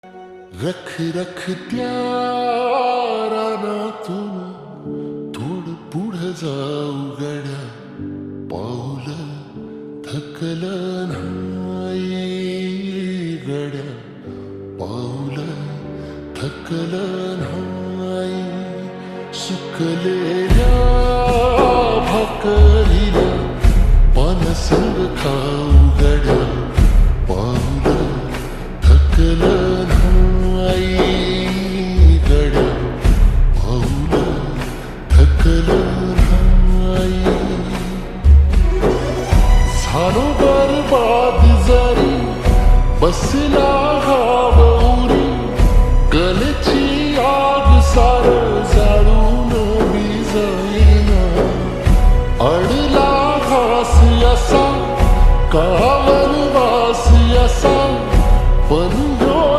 रख रख त्या रानातून थोडं पुढं जाऊ गड्या, पाऊल थकलं नाही गड्या, पाऊल थकलं नाही. सुकलेल्या भाकरीला पानसंग खाऊ